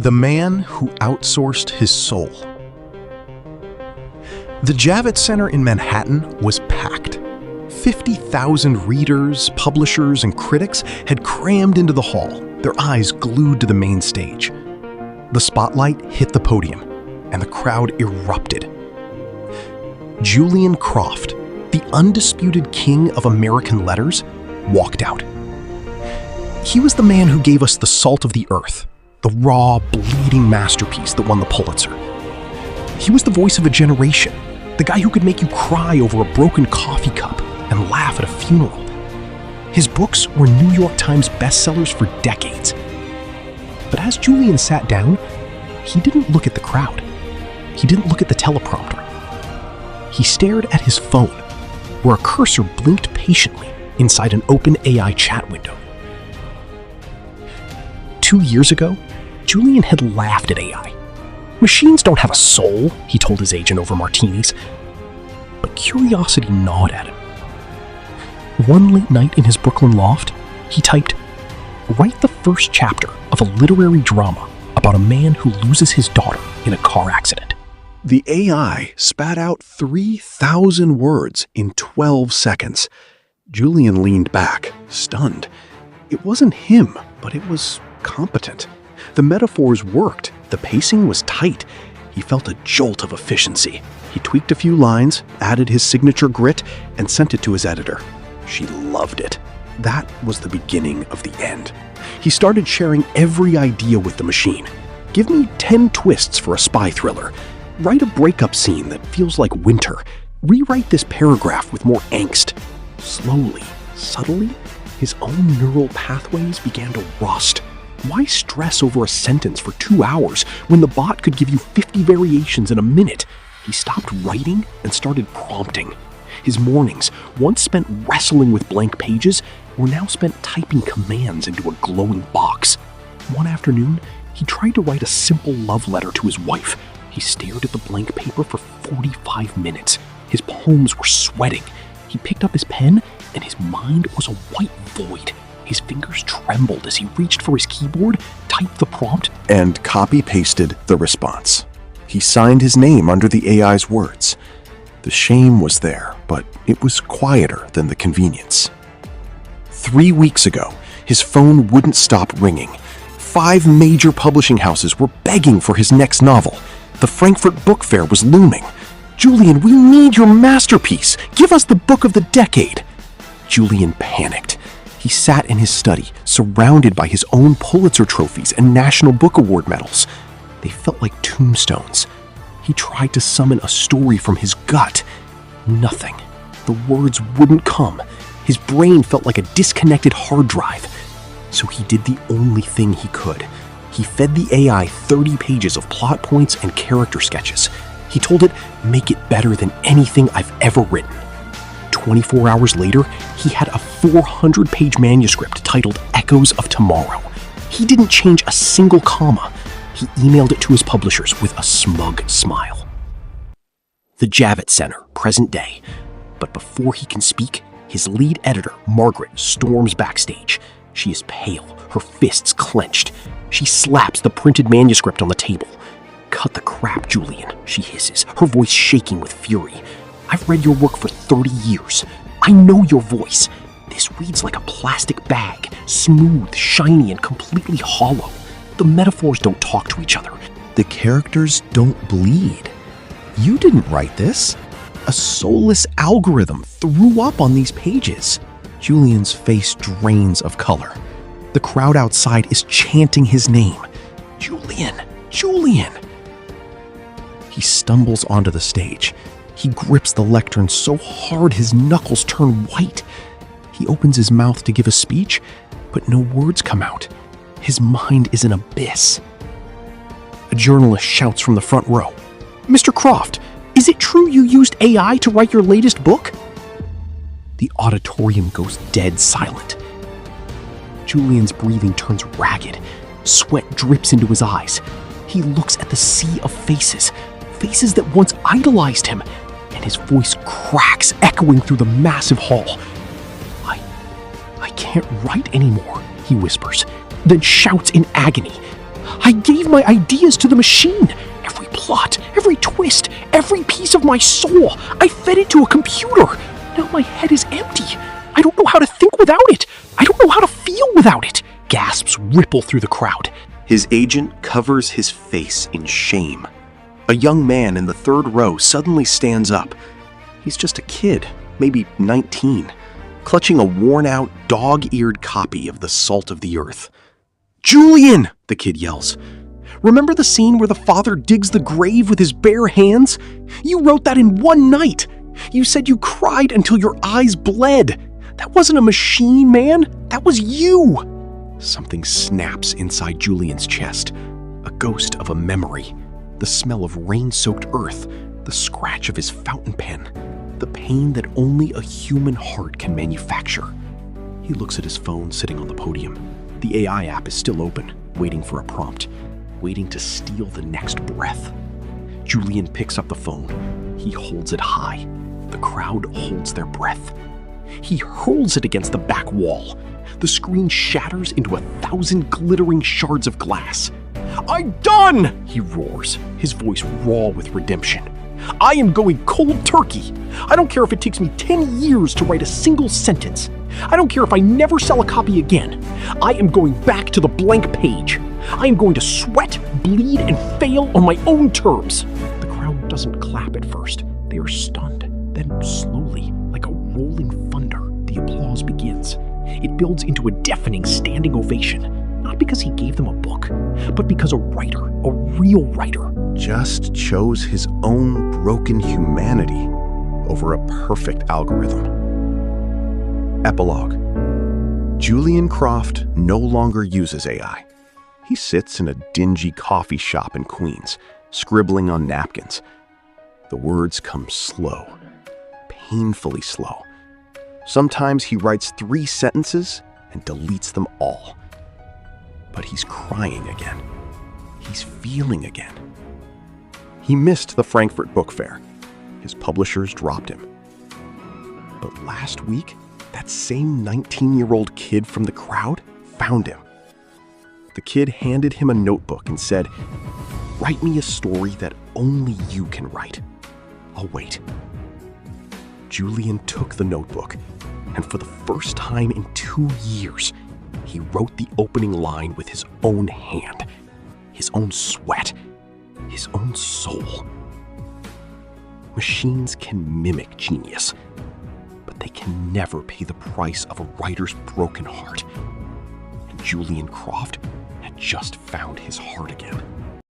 The man who outsourced his soul. The Javits Center in Manhattan was packed. 50,000 readers, publishers, and critics had crammed into the hall, their eyes glued to the main stage. The spotlight hit the podium, and the crowd erupted. Julian Croft, the undisputed king of American letters, walked out. He was the man who gave us The Salt of the Earth, the raw, bleeding masterpiece that won the Pulitzer. He was the voice of a generation, the guy who could make you cry over a broken coffee cup and laugh at a funeral. His books were New York Times bestsellers for decades. But as Julian sat down, he didn't look at the crowd. He didn't look at the teleprompter. He stared at his phone, where a cursor blinked patiently inside an open AI chat window. 2 years ago, Julian had laughed at AI. Machines don't have a soul, he told his agent over martinis. But curiosity gnawed at him. One late night in his Brooklyn loft, he typed, "Write the first chapter of a literary drama about a man who loses his daughter in a car accident." The AI spat out 3,000 words in 12 seconds. Julian leaned back, stunned. It wasn't him, but it was competent. The metaphors worked. The pacing was tight. He felt a jolt of efficiency. He tweaked a few lines, added his signature grit, and sent it to his editor. She loved it. That was the beginning of the end. He started sharing every idea with the machine. Give me 10 twists for a spy thriller. Write a breakup scene that feels like winter. Rewrite this paragraph with more angst. Slowly, subtly, his own neural pathways began to rust. Why stress over a sentence for 2 hours when the bot could give you 50 variations in a minute? He stopped writing and started prompting. His mornings, once spent wrestling with blank pages, were now spent typing commands into a glowing box. One afternoon, he tried to write a simple love letter to his wife. He stared at the blank paper for 45 minutes. His palms were sweating. He picked up his pen, and his mind was a white void. His fingers trembled as he reached for his keyboard, typed the prompt, and copy-pasted the response. He signed his name under the AI's words. The shame was there, but it was quieter than the convenience. 3 weeks ago, his phone wouldn't stop ringing. 5 major publishing houses were begging for his next novel. The Frankfurt Book Fair was looming. "Julian, we need your masterpiece. Give us the book of the decade." Julian panicked. He sat in his study, surrounded by his own Pulitzer trophies and National Book Award medals. They felt like tombstones. He tried to summon a story from his gut. Nothing. The words wouldn't come. His brain felt like a disconnected hard drive. So he did the only thing he could. He fed the AI 30 pages of plot points and character sketches. He told it, "Make it better than anything I've ever written." 24 hours later, he had a 400-page manuscript titled Echoes of Tomorrow. He didn't change a single comma. He emailed it to his publishers with a smug smile. The Javits Center, present day. But before he can speak, his lead editor, Margaret, storms backstage. She is pale, her fists clenched. She slaps the printed manuscript on the table. "Cut the crap, Julian," she hisses, her voice shaking with fury. "I've read your work for 30 years. I know your voice. This reads like a plastic bag, smooth, shiny, and completely hollow. The metaphors don't talk to each other. The characters don't bleed. You didn't write this. A soulless algorithm threw up on these pages." Julian's face drains of color. The crowd outside is chanting his name. "Julian! Julian!" He stumbles onto the stage. He grips the lectern so hard his knuckles turn white. He opens his mouth to give a speech, but no words come out. His mind is an abyss. A journalist shouts from the front row, "Mr. Croft, is it true you used AI to write your latest book?" The auditorium goes dead silent. Julian's breathing turns ragged. Sweat drips into his eyes. He looks at the sea of faces, faces that once idolized him, and his voice cracks, echoing through the massive hall. I can't write anymore," he whispers, then shouts in agony, I gave my ideas to the machine. Every plot, every twist, every piece of my soul. I fed it to a computer. Now my head is empty. I don't know how to think without it. I don't know how to feel without it. Gasps ripple through the crowd. His agent covers his face in shame. A young man in the third row suddenly stands up. He's just a kid, maybe 19, clutching a worn-out, dog-eared copy of The Salt of the Earth. "Julian!" the kid yells. "Remember the scene where the father digs the grave with his bare hands? You wrote that in one night. You said you cried until your eyes bled. That wasn't a machine, man. That was you." Something snaps inside Julian's chest. A ghost of a memory. The smell of rain-soaked earth. The scratch of his fountain pen. The pain that only a human heart can manufacture. He looks at his phone sitting on the podium. The AI app is still open, waiting for a prompt, waiting to steal the next breath. Julian picks up the phone. He holds it high. The crowd holds their breath. He hurls it against the back wall. The screen shatters into 1,000 glittering shards of glass. "I'm done!" he roars, his voice raw with redemption. "I am going cold turkey. I don't care if it takes me 10 years to write a single sentence. I don't care if I never sell a copy again. I am going back to the blank page. I am going to sweat, bleed, and fail on my own terms." The crowd doesn't clap at first. They are stunned. Then slowly, like a rolling thunder, the applause begins. It builds into a deafening standing ovation. Not because he gave them a book, but because a writer, a real writer, just chose his own broken humanity over a perfect algorithm. Epilogue. Julian Croft no longer uses AI. He sits in a dingy coffee shop in Queens, scribbling on napkins. The words come slow, painfully slow. Sometimes he writes 3 sentences and deletes them all. But he's crying again. He's feeling again. He missed the Frankfurt Book Fair. His publishers dropped him. But last week, that same 19-year-old kid from the crowd found him. The kid handed him a notebook and said, "Write me a story that only you can write. I'll wait." Julian took the notebook, and for the first time in 2 years, he wrote the opening line with his own hand, his own sweat, his own soul. Machines can mimic genius, but they can never pay the price of a writer's broken heart. And Julian Croft had just found his heart again.